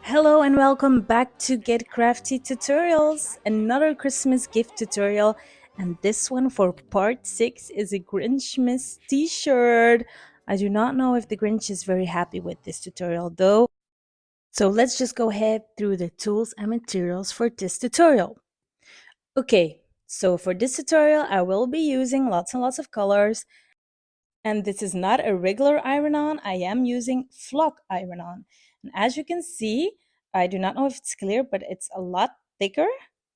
Hello and welcome back to Get Crafty Tutorials, another Christmas gift tutorial, and this one for part 6 is a GRINCHmas T-shirt. I do not know if the Grinch is very happy with this tutorial though, so let's just go ahead through the tools and materials for this tutorial. Okay, so for this tutorial I will be using lots and lots of colors, and this is not a regular iron-on, I am using flock iron-on. And as you can see, I do not know if it's clear, but it's a lot thicker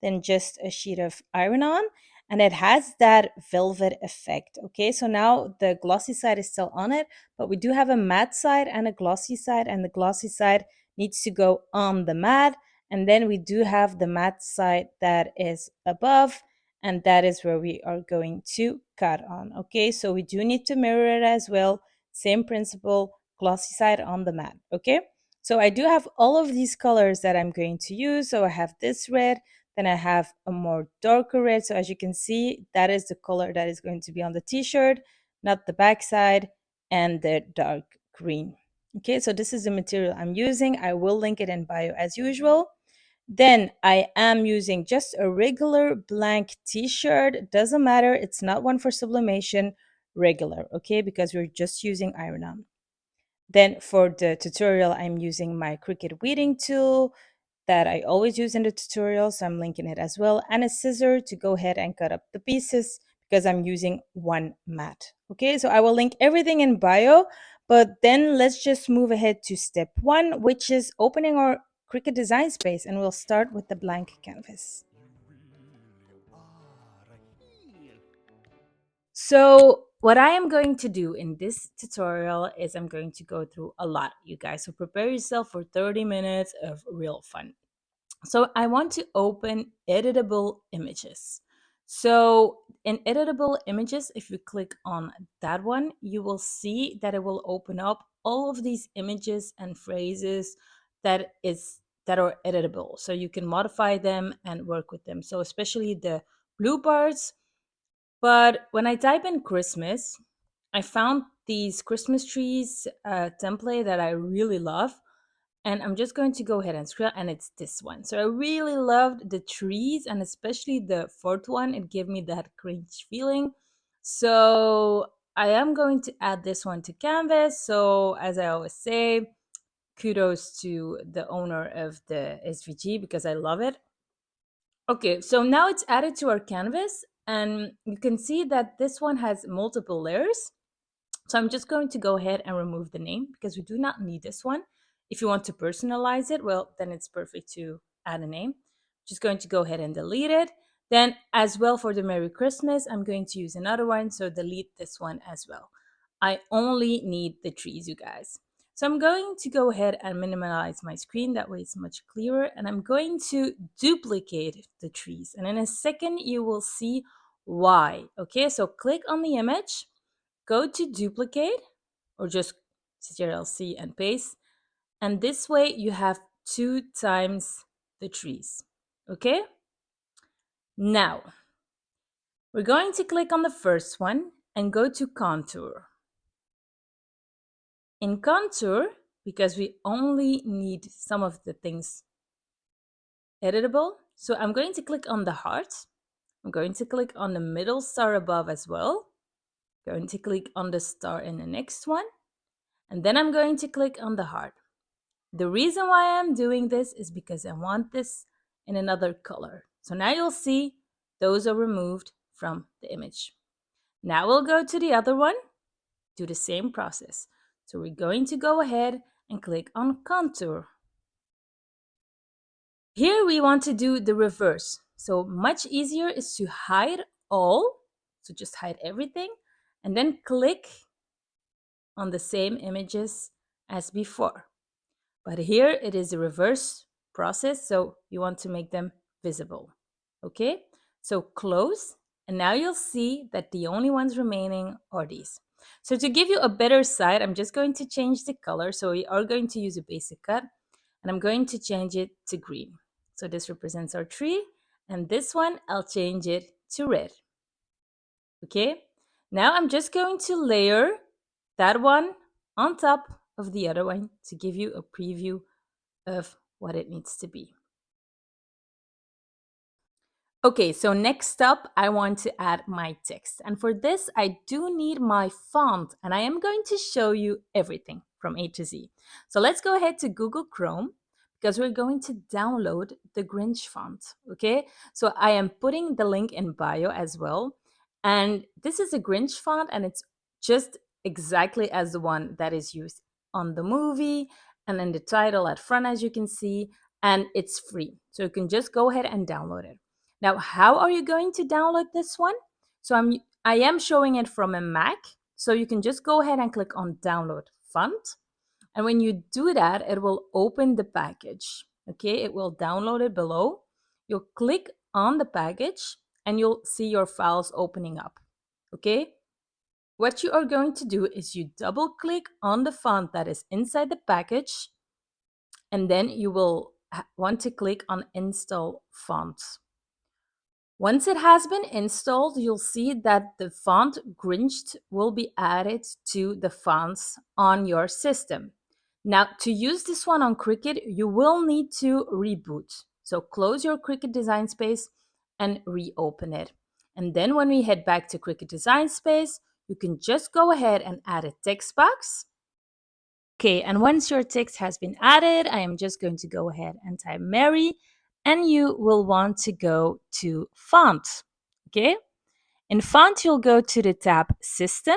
than just a sheet of iron-on, and it has that velvet effect. Okay, so now the glossy side is still on it, but we do have a matte side and a glossy side, and the glossy side needs to go on the matte, and then we do have the matte side that is above, and that is where we are going to cut on. Okay, so we do need to mirror it as well. Same principle, glossy side on the mat. Okay, so I do have all of these colors that I'm going to use. So I have this red, then I have a more darker red. So as you can see, that is the color that is going to be on the t-shirt, not the back side, and the dark green. Okay, so this is the material I'm using. I will link it in bio as usual. Then I am using just a regular blank t-shirt. Doesn't matter, it's not one for sublimation, regular, okay, because we're just using iron-on. Then for the tutorial, I'm using my Cricut weeding tool that I always use in the tutorial, so I'm linking it as well, and a scissor to go ahead and cut up the pieces because I'm using one mat. Okay, so I will link everything in bio, but then let's just move ahead to step 1, which is opening our Cricut Design Space, and we'll start with the blank canvas. So what I am going to do in this tutorial is I'm going to go through a lot, you guys. So prepare yourself for 30 minutes of real fun. So I want to open editable images. So in editable images, if you click on that one, you will see that it will open up all of these images and phrases that are editable. So you can modify them and work with them. So especially the blue parts. But when I type in Christmas, I found these Christmas trees template that I really love, and I'm just going to go ahead and scroll, and it's this one. So I really loved the trees, and especially the fourth one. It gave me that cringe feeling. So I am going to add this one to canvas. So as I always say, kudos to the owner of the SVG because I love it. Okay, so now it's added to our canvas, and you can see that this one has multiple layers. So I'm just going to go ahead and remove the name because we do not need this one. If you want to personalize it, well, then it's perfect to add a name. Just going to go ahead and delete it. Then as well for the Merry Christmas, I'm going to use another one. So delete this one as well. I only need the trees, you guys. So I'm going to go ahead and minimize my screen. That way it's much clearer. And I'm going to duplicate the trees. And in a second, you will see why. Okay, so click on the image, go to duplicate, or just Ctrl+C and paste. And this way you have 2 times the trees. Okay? Now, we're going to click on the first one and go to contour. In contour, because we only need some of the things editable, so I'm going to click on the heart. I'm going to click on the middle star above as well. Going to click on the star in the next one. And then I'm going to click on the heart. The reason why I'm doing this is because I want this in another color. So now you'll see those are removed from the image. Now we'll go to the other one, do the same process. So we're going to go ahead and click on contour. Here we want to do the reverse. So much easier is to hide all. So just hide everything and then click on the same images as before. But here it is a reverse process, so you want to make them visible. Okay, so close, and now you'll see that the only ones remaining are these. So to give you a better sight, I'm just going to change the color. So we are going to use a basic cut, and I'm going to change it to green. So this represents our tree, and this one I'll change it to red. Okay, now I'm just going to layer that one on top of the other one to give you a preview of what it needs to be. Okay, so next up, I want to add my text. And for this, I do need my font, and I am going to show you everything from A to Z. So let's go ahead to Google Chrome because we're going to download the Grinch font, okay? So I am putting the link in bio as well. And this is a Grinch font, and it's just exactly as the one that is used on the movie and in the title at front, as you can see, and it's free. So you can just go ahead and download it. Now, how are you going to download this one? So I am showing it from a Mac. So you can just go ahead and click on download font. And when you do that, it will open the package. Okay, it will download it below. You'll click on the package and you'll see your files opening up. Okay, what you are going to do is you double click on the font that is inside the package, and then you will want to click on install fonts. Once it has been installed, you'll see that the font Grinch will be added to the fonts on your system. Now, to use this one on Cricut, you will need to reboot. So close your Cricut Design Space and reopen it. And then when we head back to Cricut Design Space, you can just go ahead and add a text box. Okay, and once your text has been added, I am just going to go ahead and type Mary, and you will want to go to font. Okay, in font, you'll go to the tab System,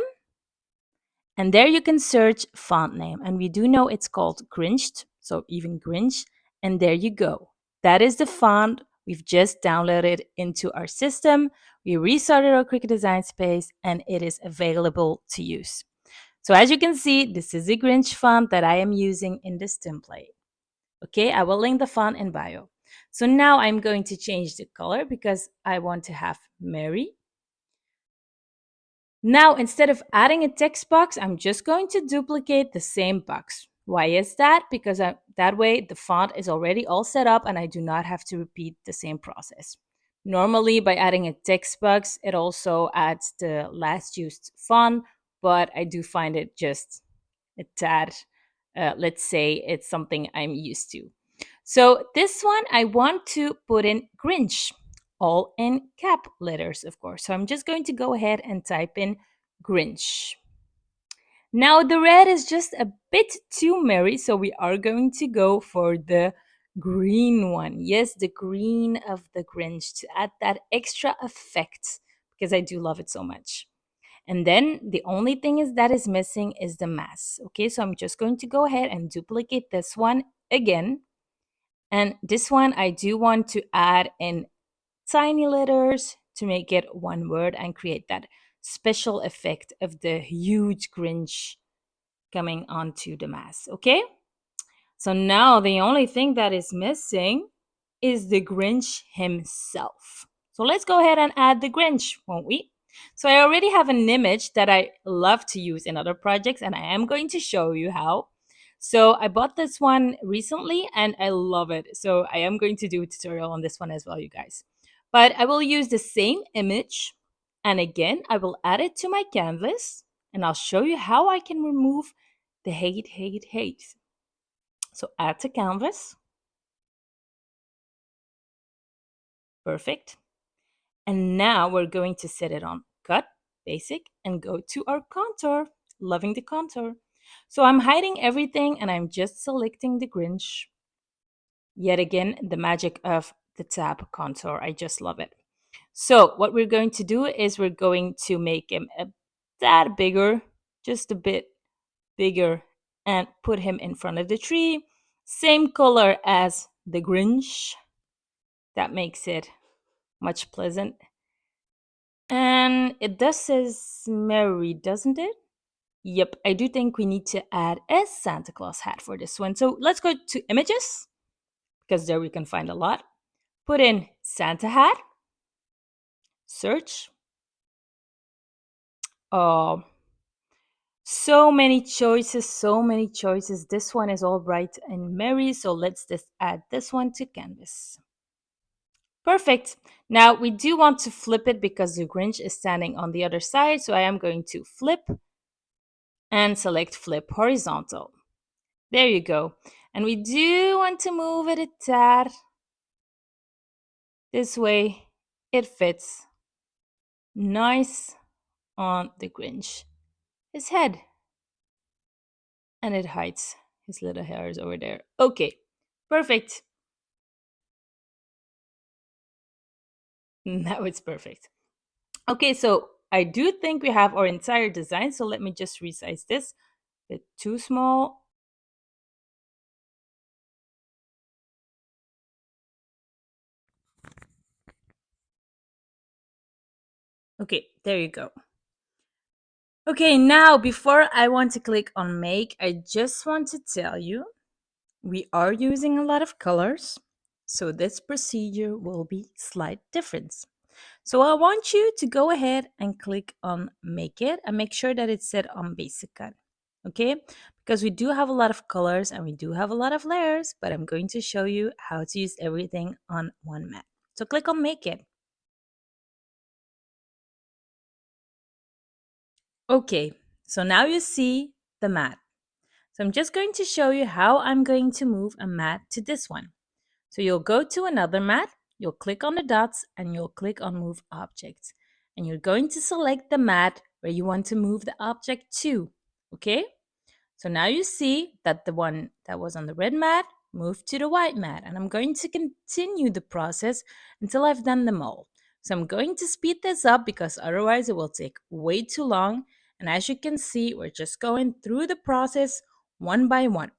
and there you can search font name. And we do know it's called Grinch, so even Grinch, and there you go. That is the font we've just downloaded into our system. We restarted our Cricut Design Space, and it is available to use. So as you can see, this is the Grinch font that I am using in this template. Okay, I will link the font in bio. So now I'm going to change the color because I want to have Mary. Now, instead of adding a text box, I'm just going to duplicate the same box. Why is that? Because that way the font is already all set up and I do not have to repeat the same process. Normally, by adding a text box, it also adds the last used font, but I do find it just a tad, let's say it's something I'm used to. So this one, I want to put in Grinch, all in cap letters, of course. So I'm just going to go ahead and type in Grinch. Now the red is just a bit too merry, so we are going to go for the green one. Yes, the green of the Grinch to add that extra effect because I do love it so much. And then the only thing is that is missing is the mask. Okay, so I'm just going to go ahead and duplicate this one again. And this one I do want to add in tiny letters to make it one word and create that special effect of the huge Grinch coming onto the mask. Okay, so now the only thing that is missing is the Grinch himself. So let's go ahead and add the Grinch, won't we? So I already have an image that I love to use in other projects, and I am going to show you how. So I bought this one recently and I love it. So I am going to do a tutorial on this one as well, you guys. But I will use the same image, and again, I will add it to my canvas, and I'll show you how I can remove the hate. So add to canvas. Perfect. And now we're going to set it on cut, basic, and go to our contour. Loving the contour. So I'm hiding everything and I'm just selecting the Grinch. Yet again, the magic of the tab contour. I just love it. So what we're going to do is we're going to make him a tad bigger, just a bit bigger, and put him in front of the tree. Same color as the Grinch. That makes it much pleasant. And it does says Mary, doesn't it? Yep, I do think we need to add a Santa Claus hat for this one. So let's go to images, because there we can find a lot. Put in Santa hat, search. Oh, so many choices. This one is all bright and merry, so let's just add this one to canvas. Perfect. Now we do want to flip it because the Grinch is standing on the other side, so I am going to flip and select flip horizontal. There you go. And we do want to move it a tad. This way it fits nice on the Grinch, his head, and it hides his little hairs over there. Okay, perfect. Now it's perfect. Okay, so I do think we have our entire design, so let me just resize this. A bit too small. Okay, there you go. Okay, now before I want to click on make, I just want to tell you we are using a lot of colors, so this procedure will be slight difference. So I want you to go ahead and click on make it and make sure that it's set on basic cut. Okay, because we do have a lot of colors and we do have a lot of layers, but I'm going to show you how to use everything on one mat. So click on make it. Okay, so now you see the mat. So I'm just going to show you how I'm going to move a mat to this one. So you'll go to another mat, you'll click on the dots and you'll click on move objects. And you're going to select the mat where you want to move the object to. Okay? So now you see that the one that was on the red mat moved to the white mat. And I'm going to continue the process until I've done them all. So I'm going to speed this up because otherwise it will take way too long. And as you can see, we're just going through the process one by one.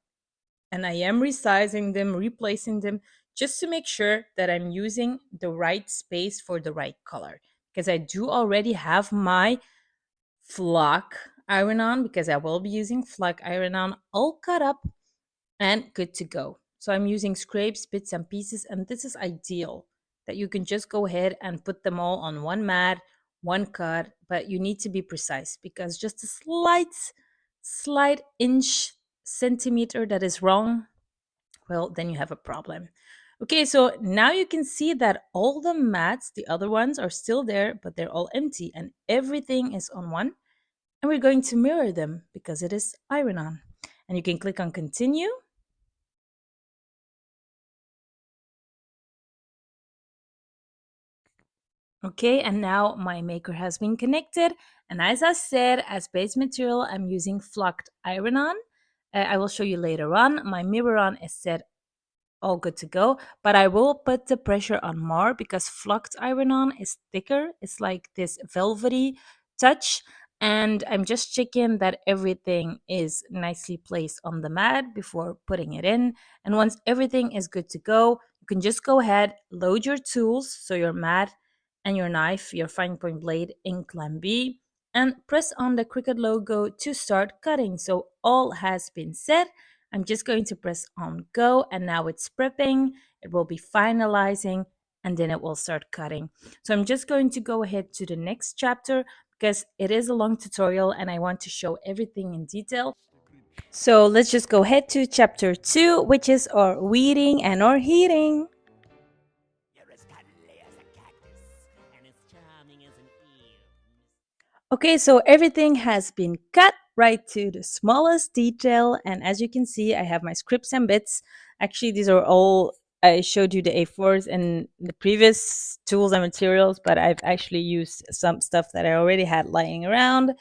And I am resizing them, replacing them, just to make sure that I'm using the right space for the right color. Because I do already have my flock iron on, because I will be using flock iron on all cut up and good to go. So I'm using scrapes, bits and pieces, and this is ideal that you can just go ahead and put them all on one mat, one cut, but you need to be precise because just a slight inch centimeter that is wrong, well, then you have a problem. Okay, so now you can see that all the mats, the other ones, are still there, but they're all empty and everything is on one. And we're going to mirror them because it is iron on. And you can click on continue. Okay, and now my maker has been connected. And as I said, as base material, I'm using flocked iron on. I will show you later on. My mirror on is set all good to go, but I will put the pressure on more because flocked iron on is thicker. It's like this velvety touch, and I'm just checking that everything is nicely placed on the mat before putting it in. And once everything is good to go, you can just go ahead, load your tools, so your mat and your knife, your fine point blade in clamp B, and press on the Cricut logo to start cutting. So all has been set. I'm just going to press on go and now it's prepping. It will be finalizing and then it will start cutting. So I'm just going to go ahead to the next chapter because it is a long tutorial and I want to show everything in detail. So let's just go ahead to chapter 2, which is our weeding and our heating. Okay, so everything has been cut right to the smallest detail. And as you can see, I have my scripts and bits. Actually, these are all, I showed you the A4s and the previous tools and materials, but I've actually used some stuff that I already had lying around.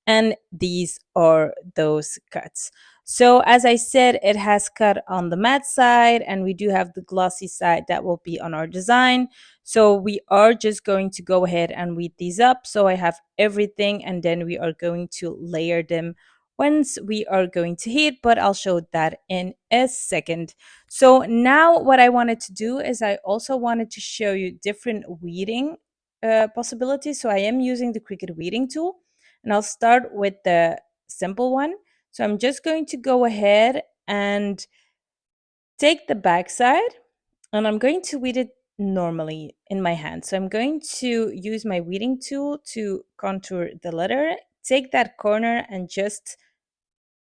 And these are those cuts. So as I said, it has cut on the matte side and we do have the glossy side that will be on our design. So we are just going to go ahead and weed these up. So I have everything and then we are going to layer them once we are going to heat, but I'll show that in a second. So now what I wanted to do is I also wanted to show you different weeding possibilities. So I am using the Cricut weeding tool and I'll start with the simple one. So I'm just going to go ahead and take the back side and I'm going to weed it normally in my hand. So I'm going to use my weeding tool to contour the letter, take that corner and just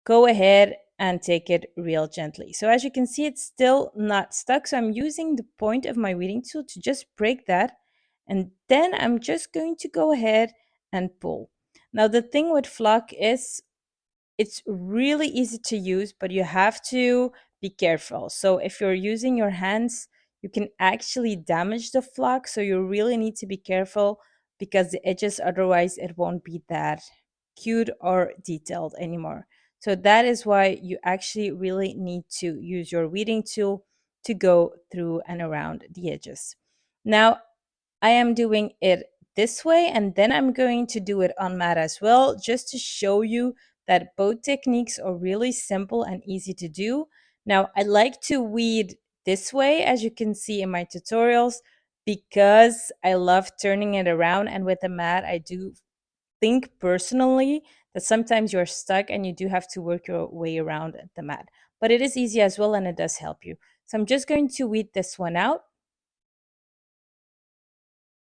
go ahead and take it real gently. So as you can see, it's still not stuck. So I'm using the point of my weeding tool to just break that. And then I'm just going to go ahead and pull. Now the thing with flock is it's really easy to use, but you have to be careful. So if you're using your hands, you can actually damage the flock. So you really need to be careful because the edges, otherwise, it won't be that cute or detailed anymore. So that is why you actually really need to use your weeding tool to go through and around the edges. Now, I am doing it this way, and then I'm going to do it on mat as well, just to show you that both techniques are really simple and easy to do. Now, I like to weed this way, as you can see in my tutorials, because I love turning it around. And with the mat, I do think personally that sometimes you're stuck and you do have to work your way around the mat. But it is easy as well, and it does help you. So I'm just going to weed this one out.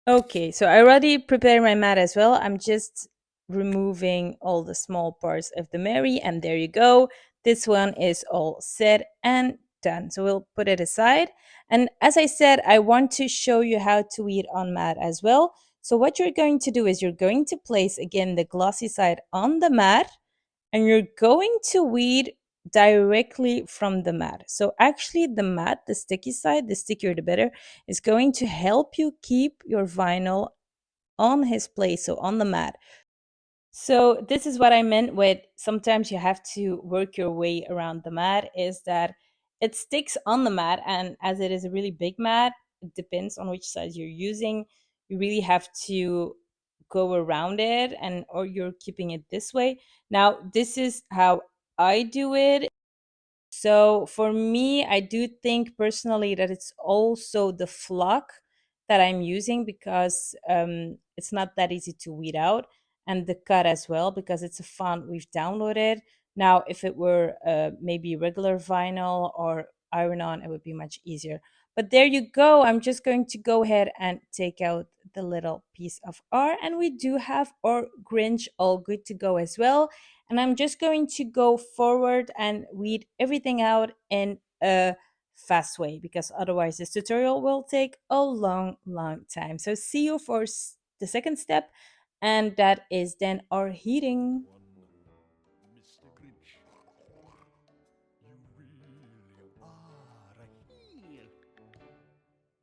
Okay, so I already prepared my mat as well. I'm just removing all the small parts of the Mary, and there you go. This one is all set and done. So we'll put it aside. And as I said, I want to show you how to weed on mat as well. So what you're going to do is you're going to place again the glossy side on the mat, and you're going to weed directly from the mat. So actually the mat, the sticky side, the stickier the better, is going to help you keep your vinyl on his place, so on the mat. So this is what I meant with sometimes you have to work your way around the mat, is that it sticks on the mat, and as it is a really big mat, it depends on which size you're using. You really have to go around it, and or you're keeping it this way. Now, this is how I do it. So for me, I do think personally that it's also the flock that I'm using, because it's not that easy to weed out, and the cut as well, because it's a font we've downloaded. Now, if it were maybe regular vinyl or iron on, it would be much easier. But there you go. I'm just going to go ahead and take out the little piece of art, and we do have our Grinch all good to go as well. And I'm just going to go forward and weed everything out in a fast way, because otherwise this tutorial will take a long time. So see you for the second step, and that is then our heating. One Mr. Grinch. You really are a heel.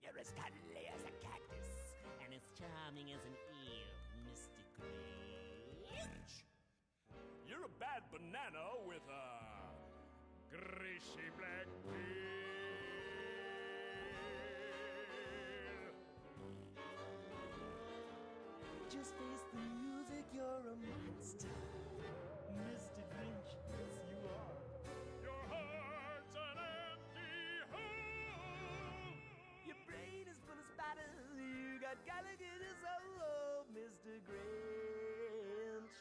You're as cuddly as a cactus and as charming as an eel, Mr. Grinch. You're a bad banana with a greasy black peel. Just face the music, you're a monster, Mr. Grinch. Yes, you are. Your heart's an empty hole. Your brain is full of spiders. You got Gallagher solo, Mr. Grinch.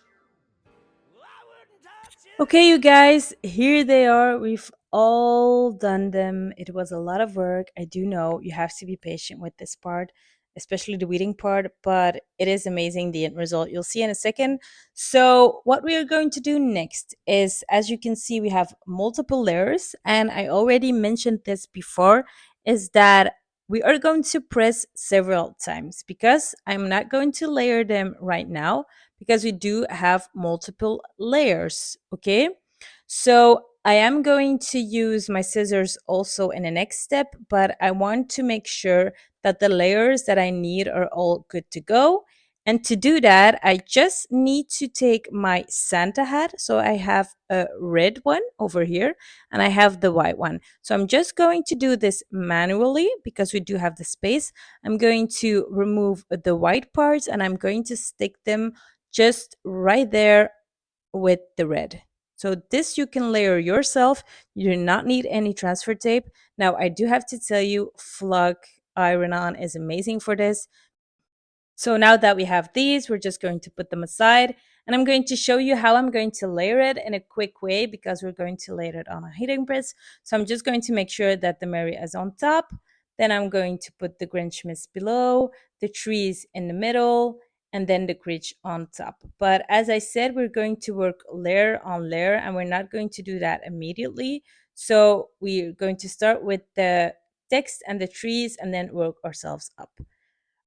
I wouldn't touch it. Okay, you guys, here they are. We've all done them. It was a lot of work. I do know you have to be patient with this part, especially the weeding part, but it is amazing, the end result. You'll see in a second. So, what we are going to do next is, as you can see, we have multiple layers, and I already mentioned this before, is that we are going to press several times, because I'm not going to layer them right now, because we do have multiple layers. Okay, so I am going to use my scissors also in the next step, but I want to make sure that the layers that I need are all good to go. And to do that, I just need to take my Santa hat. So I have a red one over here, and I have the white one. So I'm just going to do this manually, because we do have the space. I'm going to remove the white parts, and I'm going to stick them just right there with the red. So this you can layer yourself. You do not need any transfer tape. Now, I do have to tell you, Flock Iron On is amazing for this. So now that we have these, we're just going to put them aside, and I'm going to show you how I'm going to layer it in a quick way, because we're going to layer it on a heating press. So I'm just going to make sure that the Mary is on top. Then I'm going to put the GRINCHmas below, the trees in the middle, and then the Grinch on top. But as I said, we're going to work layer on layer, and we're not going to do that immediately. So we're going to start with the text and the trees, and then work ourselves up.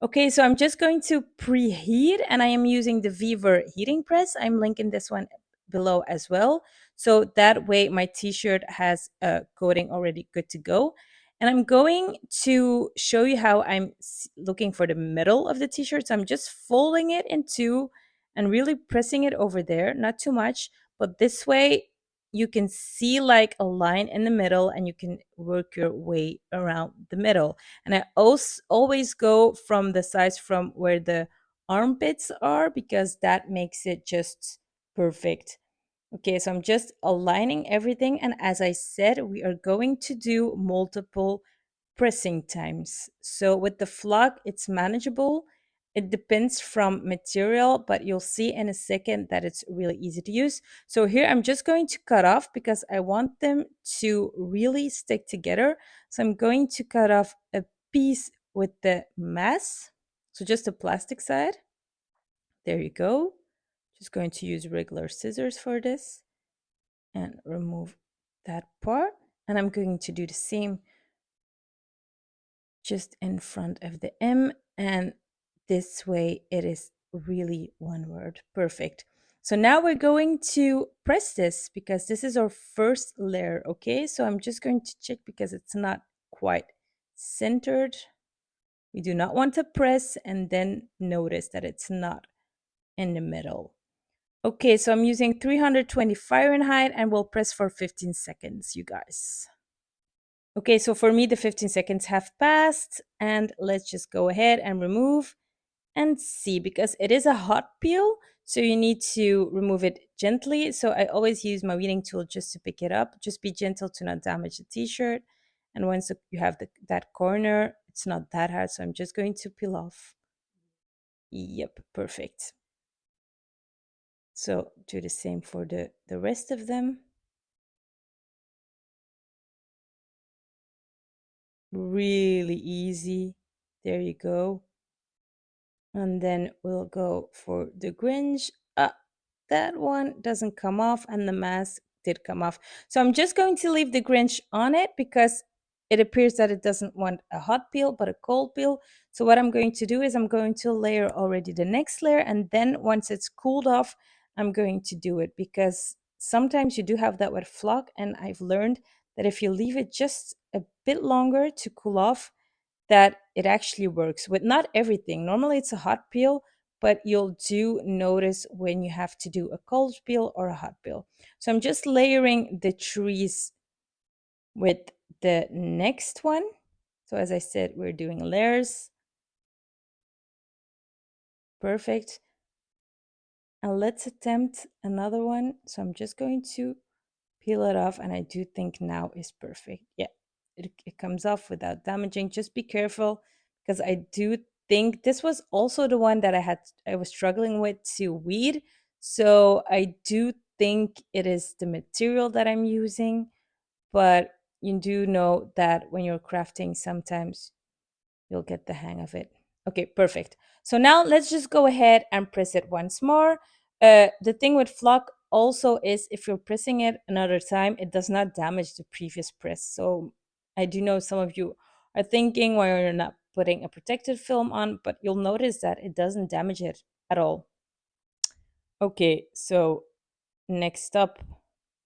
Okay, so I'm just going to preheat, and I am using the VEVOR heating press. I'm linking this one below as well. So that way my t-shirt has a coating already good to go. And I'm going to show you how I'm looking for the middle of the t-shirt. So I'm just folding it in two and really pressing it over there, not too much, but this way you can see like a line in the middle and you can work your way around the middle. And I also always go from the size from where the armpits are because that makes it just perfect. Okay, so I'm just aligning everything. And as I said, we are going to do multiple pressing times. So with the flock, it's manageable. It depends from material, but you'll see in a second that it's really easy to use. So here I'm just going to cut off because I want them to really stick together. So I'm going to cut off a piece with the mass. So just the plastic side. There you go. Just going to use regular scissors for this and remove that part. And I'm going to do the same just in front of the M, and this way it is really one word. Perfect. So now we're going to press this because this is our first layer. Okay, so I'm just going to check because it's not quite centered. We do not want to press and then notice that it's not in the middle. Okay, so I'm using 320 Fahrenheit and we'll press for 15 seconds, you guys. Okay, so for me, the 15 seconds have passed, and let's just go ahead and remove and see because it is a hot peel. So you need to remove it gently. So I always use my weeding tool just to pick it up. Just be gentle to not damage the t-shirt. And once you have that corner, it's not that hard. So I'm just going to peel off. Yep, perfect. So do the same for the rest of them. Really easy. There you go. And then we'll go for the Grinch. That one doesn't come off and the mask did come off. So I'm just going to leave the Grinch on it because it appears that it doesn't want a hot peel but a cold peel. So what I'm going to do is I'm going to layer already the next layer, and then once it's cooled off, I'm going to do it because sometimes you do have that with flock, and I've learned that if you leave it just a bit longer to cool off, that it actually works with not everything. Normally it's a hot peel, but you'll do notice when you have to do a cold peel or a hot peel. So I'm just layering the trees with the next one. So as I said, we're doing layers. Perfect. And let's attempt another one. So I'm just going to peel it off, and I do think now is perfect. Yeah, it comes off without damaging. Just be careful because I do think this was also the one that I was struggling with to weed. So I do think it is the material that I'm using, but you do know that when you're crafting, sometimes you'll get the hang of it. Okay, perfect. So now let's just go ahead and press it once more. The thing with flock also is if you're pressing it another time, it does not damage the previous press. So I do know some of you are thinking why you're not putting a protected film on, but you'll notice that it doesn't damage it at all. Okay, so next up,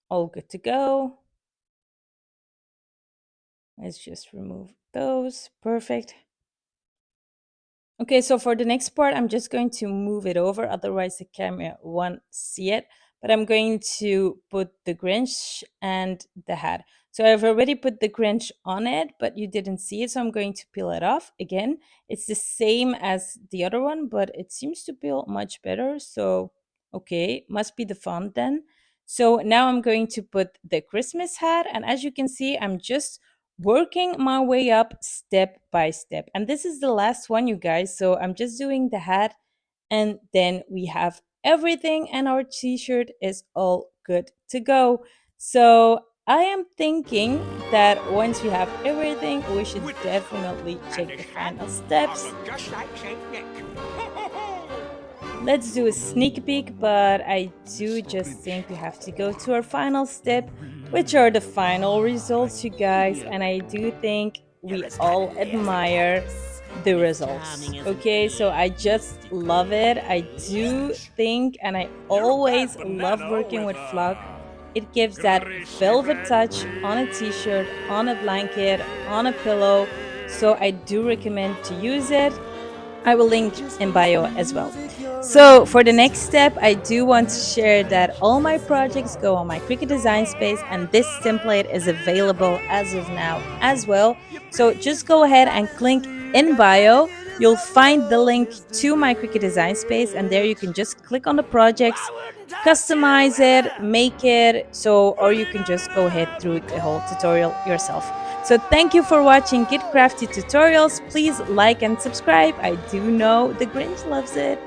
all good to go. Let's just remove those. Perfect. Okay, so for the next part, I'm just going to move it over, otherwise the camera won't see it. But I'm going to put the Grinch and the hat. So I've already put the Grinch on it, but you didn't see it, so I'm going to peel it off. Again, it's the same as the other one, but it seems to peel much better. So, okay, must be the font then. So now I'm going to put the Christmas hat, and as you can see, I'm just working my way up step by step. And this is the last one, you guys. So I'm just doing the hat, and then we have everything, and our t-shirt is all good to go. So I am thinking that once we have everything, we should definitely check the final steps. Let's do a sneak peek, but I do just think we have to go to our final step, which are the final results, you guys. And I do think we all admire the results. Okay, so I just love it. I do think, and I always love working with flock, It gives that velvet touch on a t-shirt, on a blanket, on a pillow. So I do recommend to use it. I will link in bio as well. So for the next step, I do want to share that all my projects go on my Cricut Design Space, and this template is available as of now as well. So just go ahead and click in bio. You'll find the link to my Cricut Design Space, and there you can just click on the projects, customize it, make it so, or you can just go ahead through the whole tutorial yourself. So thank you for watching Get Crafty tutorials. Please like and subscribe. I do know the Grinch loves it.